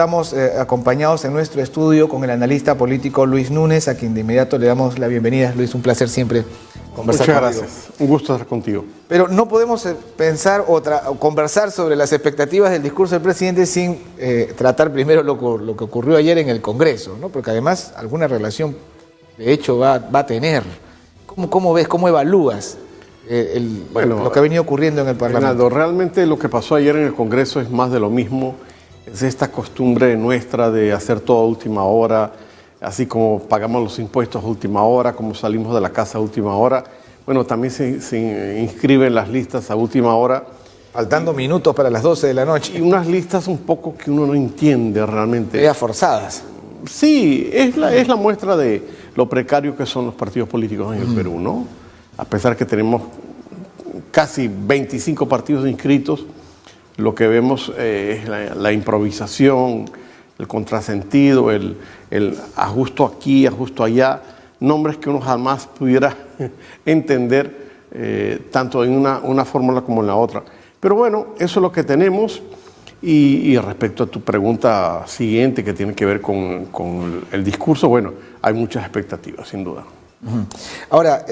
Estamos acompañados en nuestro estudio con el analista político Luis Núñez, a quien de inmediato le damos la bienvenida. Luis, un placer siempre conversar contigo. Muchas gracias, un gusto estar contigo. Pero no podemos pensar o conversar sobre las expectativas del discurso del presidente sin tratar primero lo que ocurrió ayer en el Congreso, ¿no? Porque además alguna relación de hecho va a tener. ¿Cómo ves, cómo evalúas lo que ha venido ocurriendo en el Parlamento? Reinaldo, realmente lo que pasó ayer en el Congreso es más de lo mismo. Es esta costumbre nuestra de hacer todo a última hora, así como pagamos los impuestos a última hora, como salimos de la casa a última hora. Bueno, también se inscriben las listas a última hora. Faltando minutos para las 12 de la noche. Y unas listas un poco que uno no entiende realmente. Medias forzadas. Sí, es la muestra de lo precario que son los partidos políticos en el Perú, ¿no? A pesar que tenemos casi 25 partidos inscritos, lo que vemos es la improvisación, el contrasentido, el ajusto aquí, ajusto allá, nombres que uno jamás pudiera entender tanto en una fórmula como en la otra. Pero bueno, eso es lo que tenemos. Y respecto a tu pregunta siguiente, que tiene que ver con el discurso, bueno, hay muchas expectativas, sin duda. Ahora,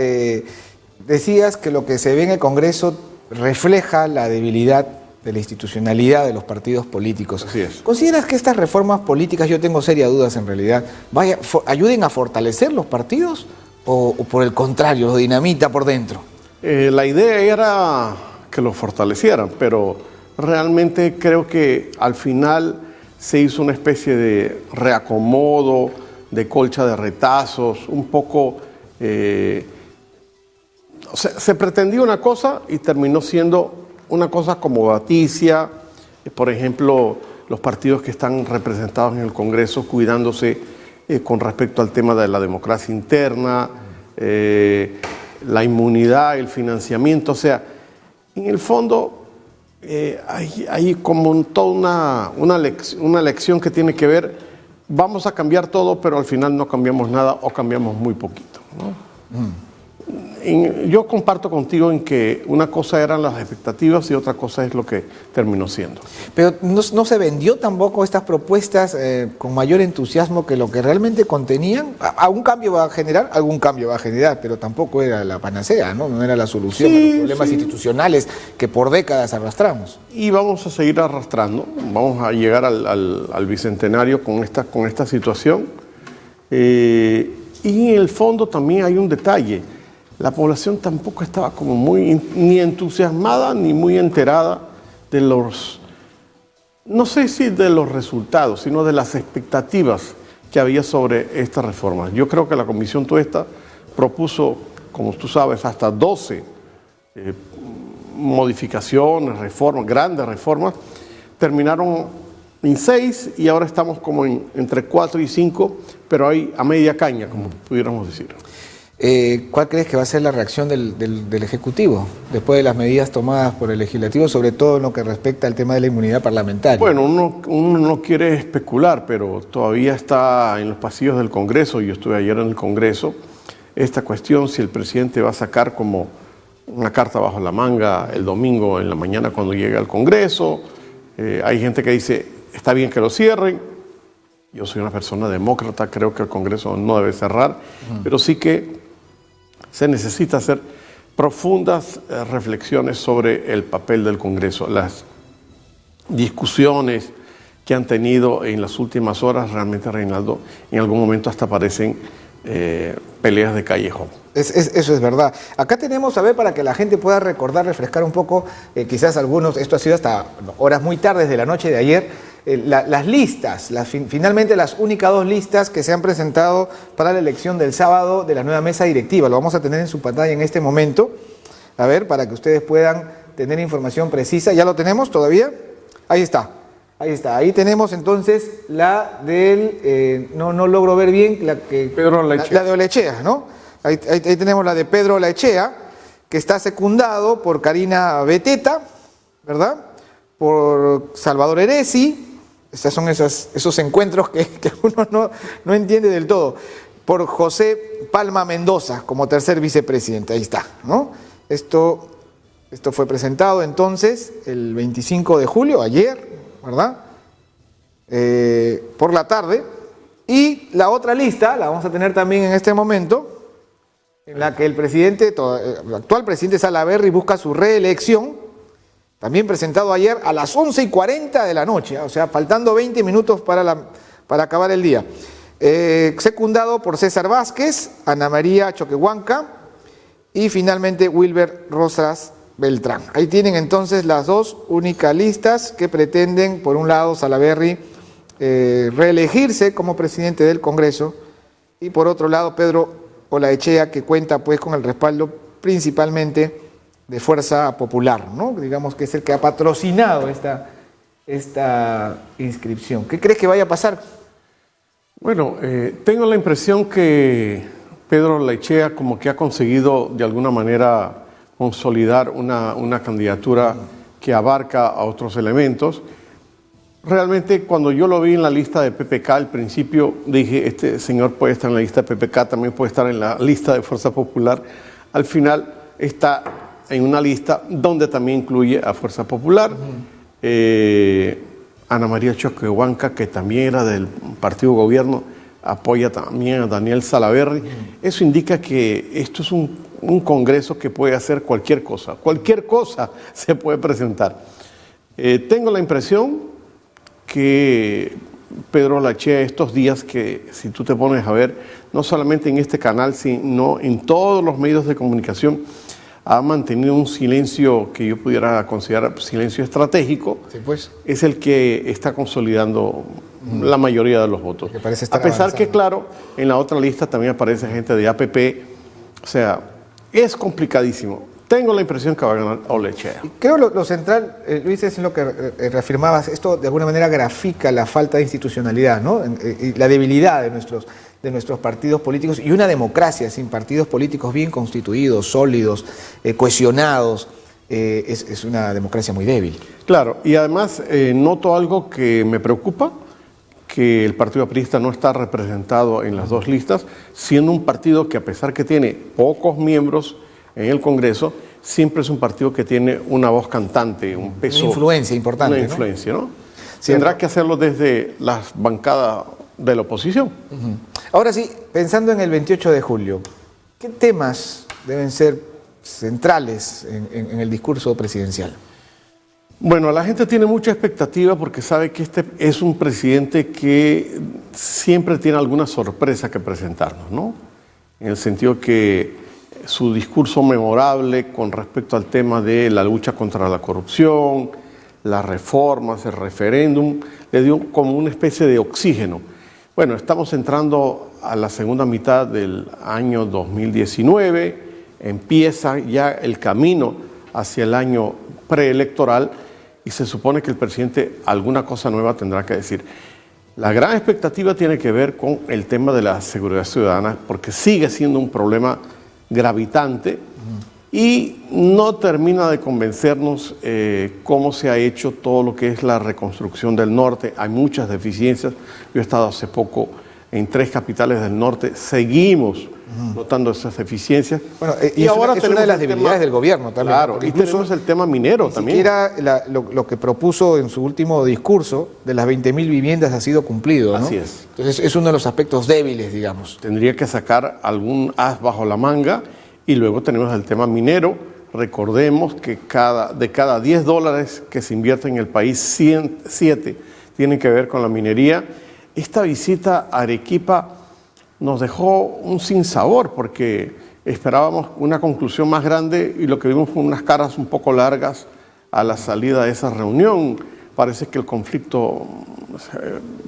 decías que lo que se ve en el Congreso refleja la debilidad de la institucionalidad de los partidos políticos. Así es. ¿Consideras que estas reformas políticas, yo tengo serias dudas en realidad, ayuden a fortalecer los partidos o por el contrario, los dinamita por dentro? La idea era que los fortalecieran, pero realmente creo que al final se hizo una especie de reacomodo, de colcha de retazos, un poco... se pretendía una cosa y terminó siendo una cosa acomodaticia. Por ejemplo, los partidos que están representados en el Congreso cuidándose con respecto al tema de la democracia interna, la inmunidad, el financiamiento. O sea, en el fondo hay como toda una lección que tiene que ver, vamos a cambiar todo, pero al final no cambiamos nada o cambiamos muy poquito, ¿no? Yo comparto contigo en que una cosa eran las expectativas y otra cosa es lo que terminó siendo. Pero no se vendió tampoco estas propuestas con mayor entusiasmo que lo que realmente contenían. ¿Algún cambio va a generar? Algún cambio va a generar, pero tampoco era la panacea, ¿no? No era la solución a los problemas institucionales que por décadas arrastramos. Y vamos a seguir arrastrando, vamos a llegar al bicentenario con esta situación. Y en el fondo también hay un detalle. La población tampoco estaba como ni entusiasmada ni muy enterada de no sé si de los resultados, sino de las expectativas que había sobre esta reforma. Yo creo que la Comisión Tuesta propuso, como tú sabes, hasta 12 modificaciones, reformas, grandes reformas. Terminaron en 6 y ahora estamos como entre 4 y 5, pero hay a media caña, como pudiéramos decir. ¿Cuál crees que va a ser la reacción del Ejecutivo después de las medidas tomadas por el Legislativo, sobre todo en lo que respecta al tema de la inmunidad parlamentaria? Bueno, uno no quiere especular, pero todavía está en los pasillos del Congreso. Yo estuve ayer en el Congreso. Esta cuestión, si el presidente va a sacar como una carta bajo la manga el domingo en la mañana cuando llegue al Congreso. Hay gente que dice, está bien que lo cierren. Yo soy una persona demócrata, creo que el Congreso no debe cerrar, pero sí que se necesita hacer profundas reflexiones sobre el papel del Congreso. Las discusiones que han tenido en las últimas horas, realmente, Reinaldo, en algún momento hasta parecen peleas de callejón. Eso es verdad. Acá tenemos, a ver, para que la gente pueda recordar, refrescar un poco, quizás algunos, esto ha sido hasta horas muy tardes de la noche de ayer, las listas, finalmente las únicas 2 listas que se han presentado para la elección del sábado de la nueva mesa directiva. Lo vamos a tener en su pantalla en este momento, a ver, para que ustedes puedan tener información precisa. ¿Ya lo tenemos todavía? Ahí está. Ahí tenemos entonces la del, no logro ver bien, Pedro Olaechea. La de Olaechea, ¿no? Ahí tenemos la de Pedro Olaechea, que está secundado por Karina Beteta, ¿verdad? Por Salvador Heresi. Estos son esos encuentros que uno no entiende del todo. Por José Palma Mendoza como tercer vicepresidente. Ahí está, ¿no? Esto fue presentado entonces el 25 de julio, ayer, ¿verdad? por la tarde. Y la otra lista la vamos a tener también en este momento, en la que el actual presidente Salaverry busca su reelección, también presentado ayer a las 11:40 de la noche, o sea, faltando 20 minutos para acabar el día. Secundado por César Vázquez, Ana María Choquehuanca y finalmente Wilber Rosas Beltrán. Ahí tienen entonces las dos únicas listas que pretenden, por un lado, Salaverry reelegirse como presidente del Congreso y por otro lado Pedro Olaechea, que cuenta pues con el respaldo principalmente de Fuerza Popular, ¿no? Digamos que es el que ha patrocinado esta inscripción. ¿Qué crees que vaya a pasar? Bueno, tengo la impresión que Pedro Olaechea como que ha conseguido de alguna manera consolidar una candidatura que abarca a otros elementos. Realmente cuando yo lo vi en la lista de PPK al principio dije, este señor puede estar en la lista de PPK, también puede estar en la lista de Fuerza Popular. Al final está en una lista donde también incluye a Fuerza Popular. Ana María Choquehuanca, que también era del partido gobierno, apoya también a Daniel Salaverry. Eso indica que esto es un congreso que puede hacer cualquier cosa se puede presentar. Tengo la impresión que Pedro Olaechea estos días, que si tú te pones a ver, no solamente en este canal, sino en todos los medios de comunicación, ha mantenido un silencio que yo pudiera considerar silencio estratégico. Sí, pues. Es el que está consolidando la mayoría de los votos. Que parece estar a pesar avanzando. que, claro, en la otra lista también aparece gente de APP. O sea, es complicadísimo. Tengo la impresión que va a ganar Olaechea. Creo lo central, Luis, es en lo que reafirmabas, esto de alguna manera grafica la falta de institucionalidad, ¿no? Y la debilidad de nuestros partidos políticos y una democracia sin partidos políticos bien constituidos, sólidos, cohesionados, es una democracia muy débil. Claro, y además noto algo que me preocupa, que el Partido Aprista no está representado en las dos listas, siendo un partido que a pesar que tiene pocos miembros en el Congreso, siempre es un partido que tiene una voz cantante, un peso. Una influencia importante. Una influencia, ¿no? Sí, tendrá que hacerlo desde las bancadas de la oposición. Ahora sí, pensando en el 28 de julio, ¿qué temas deben ser centrales en el discurso presidencial? Bueno, la gente tiene mucha expectativa porque sabe que este es un presidente que siempre tiene alguna sorpresa que presentarnos, ¿no? En el sentido que su discurso memorable con respecto al tema de la lucha contra la corrupción, las reformas, el referéndum, le dio como una especie de oxígeno. Bueno, estamos entrando a la segunda mitad del año 2019, empieza ya el camino hacia el año preelectoral y se supone que el presidente alguna cosa nueva tendrá que decir. La gran expectativa tiene que ver con el tema de la seguridad ciudadana, porque sigue siendo un problema gravitante y no termina de convencernos cómo se ha hecho todo lo que es la reconstrucción del norte. Hay muchas deficiencias. Yo he estado hace poco en 3 capitales del norte, seguimos notando esas deficiencias. Bueno, y ahora es una de las debilidades del gobierno también. Claro, y tenemos el tema minero también. Ni siquiera lo que propuso en su último discurso de las 20.000 viviendas ha sido cumplido, ¿no? Así es. Entonces es uno de los aspectos débiles, digamos. Tendría que sacar algún as bajo la manga y luego tenemos el tema minero. Recordemos que de cada $10 que se invierte en el país, 7 tienen que ver con la minería. Esta visita a Arequipa nos dejó un sinsabor porque esperábamos una conclusión más grande y lo que vimos fue unas caras un poco largas a la salida de esa reunión. Parece que el conflicto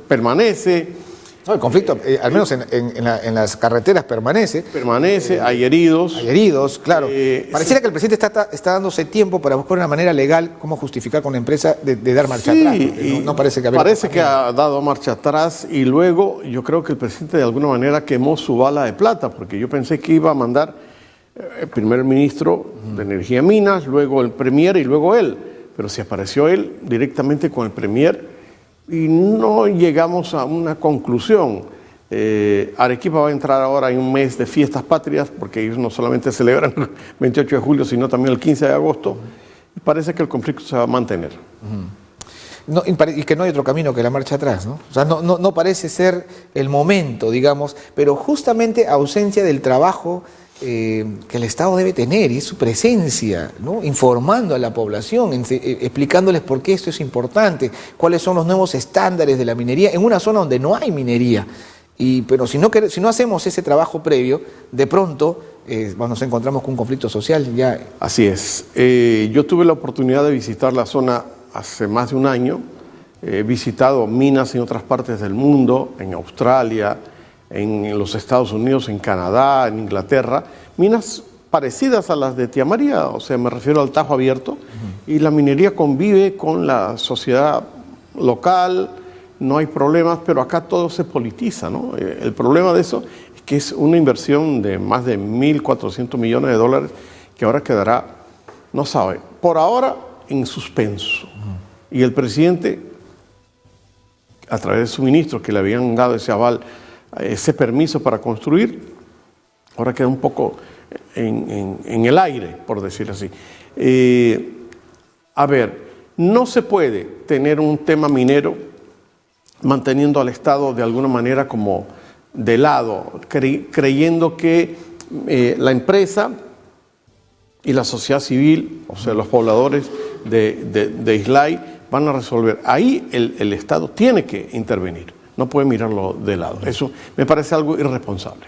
permanece. No, el conflicto, al menos en las carreteras, permanece. Permanece, hay heridos. Hay heridos, claro. Pareciera que el presidente está dándose tiempo para buscar una manera legal cómo justificar con la empresa de dar marcha atrás. No parece que parece que ha dado marcha atrás y luego yo creo que el presidente de alguna manera quemó su bala de plata, porque yo pensé que iba a mandar primero el ministro de Energía y Minas, luego el premier y luego él. Pero si apareció él directamente con el premier y no llegamos a una conclusión. Arequipa va a entrar ahora en un mes de fiestas patrias, porque ellos no solamente celebran el 28 de julio, sino también el 15 de agosto. Y parece que el conflicto se va a mantener. Y que no hay otro camino que la marcha atrás, ¿no? O sea, no parece ser el momento, digamos, pero justamente ausencia del trabajo que el Estado debe tener, y es su presencia, ¿no? Informando a la población, explicándoles por qué esto es importante, cuáles son los nuevos estándares de la minería en una zona donde no hay minería. Pero si no hacemos ese trabajo previo, de pronto nos encontramos con un conflicto social. Ya. Así es. Yo tuve la oportunidad de visitar la zona hace más de un año. He visitado minas en otras partes del mundo, en Australia, en los Estados Unidos, en Canadá, en Inglaterra, minas parecidas a las de Tía María, o sea, me refiero al Tajo Abierto, y la minería convive con la sociedad local, no hay problemas, pero acá todo se politiza, ¿no? El problema de eso es que es una inversión de más de 1.400 millones de dólares que ahora quedará, no sabe, por ahora en suspenso. Y el presidente, a través de su ministro, que le habían dado ese aval, ese permiso para construir, ahora queda un poco en el aire, por decir así. A ver, no se puede tener un tema minero manteniendo al Estado de alguna manera como de lado, creyendo que la empresa y la sociedad civil, o sea, los pobladores de Islay, van a resolver. Ahí el Estado tiene que intervenir. No puede mirarlo de lado. Eso me parece algo irresponsable.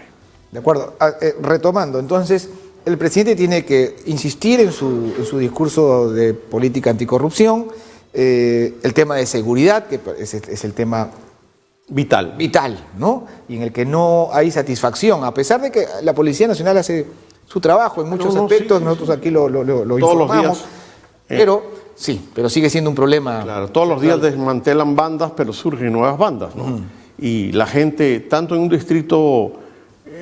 De acuerdo. Retomando, entonces, el presidente tiene que insistir en su discurso de política anticorrupción, el tema de seguridad, que es el tema vital, ¿no? Y en el que no hay satisfacción, a pesar de que la Policía Nacional hace su trabajo en muchos aspectos, sí, nosotros aquí lo todos informamos, los días, pero sigue siendo un problema. Claro, todos los días desmantelan bandas, pero surgen nuevas bandas, ¿no? Y la gente, tanto en un distrito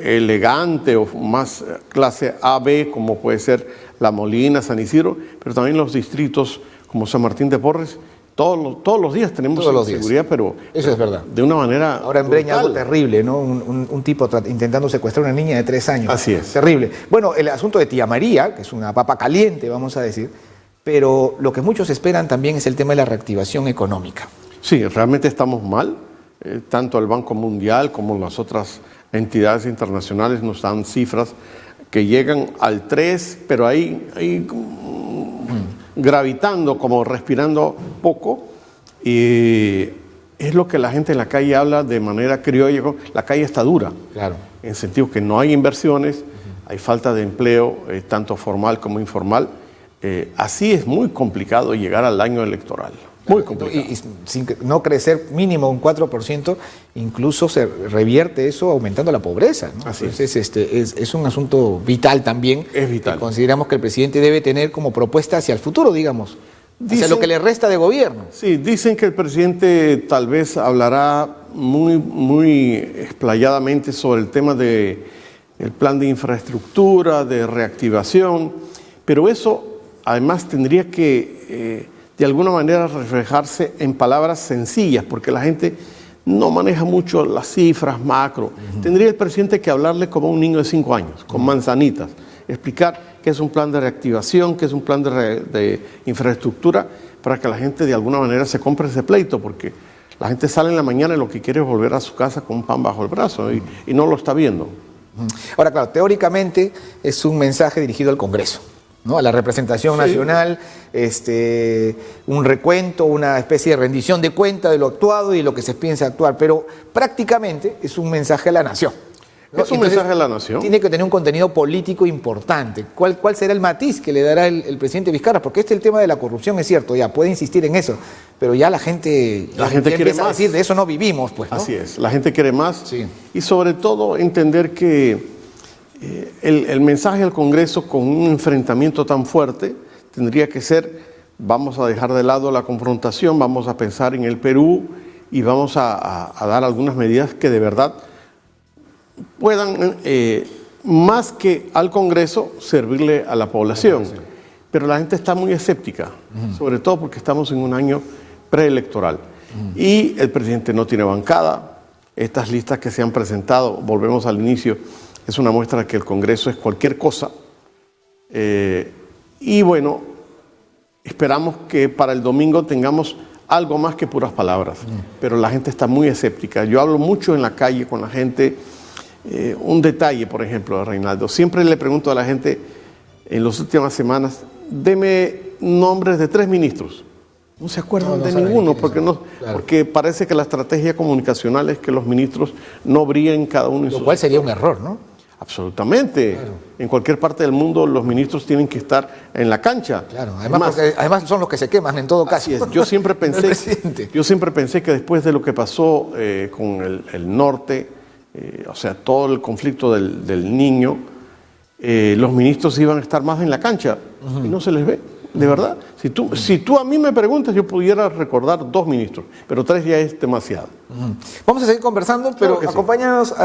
elegante o más clase A, B, como puede ser La Molina, San Isidro, pero también los distritos como San Martín de Porres, todos los días tenemos inseguridad, pero eso es verdad. De una manera ahora en Breña algo terrible, ¿no? Un tipo intentando secuestrar a una niña de 3 años. Así es. Terrible. Bueno, el asunto de Tía María, que es una papa caliente, vamos a decir, pero lo que muchos esperan también es el tema de la reactivación económica. Sí, realmente estamos mal. Tanto el Banco Mundial como las otras entidades internacionales nos dan cifras que llegan al 3, pero ahí gravitando, como respirando poco, y es lo que la gente en la calle habla de manera criolla. La calle está dura, claro, en el sentido que no hay inversiones, hay falta de empleo, tanto formal como informal. Así es muy complicado llegar al año electoral. Muy complicado. Y sin no crecer mínimo un 4%, incluso se revierte eso aumentando la pobreza, ¿no? Así Entonces, es un asunto vital también. Es vital. Consideramos que el presidente debe tener como propuesta hacia el futuro, digamos, hacia lo que le resta de gobierno. Sí, dicen que el presidente tal vez hablará muy explayadamente sobre el tema del plan de infraestructura, de reactivación, pero eso además tendría que de alguna manera reflejarse en palabras sencillas, porque la gente no maneja mucho las cifras macro. Tendría el presidente que hablarle como a un niño de 5 años, con manzanitas, explicar qué es un plan de reactivación, qué es un plan de infraestructura, para que la gente de alguna manera se compre ese pleito, porque la gente sale en la mañana y lo que quiere es volver a su casa con un pan bajo el brazo, y no lo está viendo. Ahora, claro, teóricamente es un mensaje dirigido al Congreso, ¿no? A la representación nacional, un recuento, una especie de rendición de cuenta de lo actuado y de lo que se piensa actuar, pero prácticamente es un mensaje a la nación, ¿no? Es un mensaje a la nación. Tiene que tener un contenido político importante. ¿Cuál será el matiz que le dará el presidente Vizcarra? Porque el tema de la corrupción es cierto, ya puede insistir en eso, pero ya la gente quiere más. A decir, de eso no vivimos, pues, ¿no? Así es, la gente quiere más, sí. Y sobre todo entender que el mensaje al Congreso con un enfrentamiento tan fuerte tendría que ser: vamos a dejar de lado la confrontación, vamos a pensar en el Perú y vamos a dar algunas medidas que de verdad puedan, más que al Congreso, servirle a la población. Pero la gente está muy escéptica, sobre todo porque estamos en un año preelectoral. Y el presidente no tiene bancada. Estas listas que se han presentado, volvemos al inicio, es una muestra de que el Congreso es cualquier cosa. Y bueno, esperamos que para el domingo tengamos algo más que puras palabras, pero la gente está muy escéptica. Yo hablo mucho en la calle con la gente. Un detalle, por ejemplo, Reinaldo, siempre le pregunto a la gente en las últimas semanas, deme nombres de 3 ministros. No se acuerdan de ninguno, porque parece que la estrategia comunicacional es que los ministros no brillen cada uno en Lo cual sería un error, ¿no? Absolutamente. Claro. En cualquier parte del mundo los ministros tienen que estar en la cancha. Claro, además son los que se queman en todo caso. Así es. Yo siempre pensé que después de lo que pasó con el norte, o sea, todo el conflicto del Niño, los ministros iban a estar más en la cancha y no se les ve, de verdad. Si tú a mí me preguntas, yo pudiera recordar 2 ministros, pero 3 ya es demasiado. Vamos a seguir conversando, pero claro acompáñanos a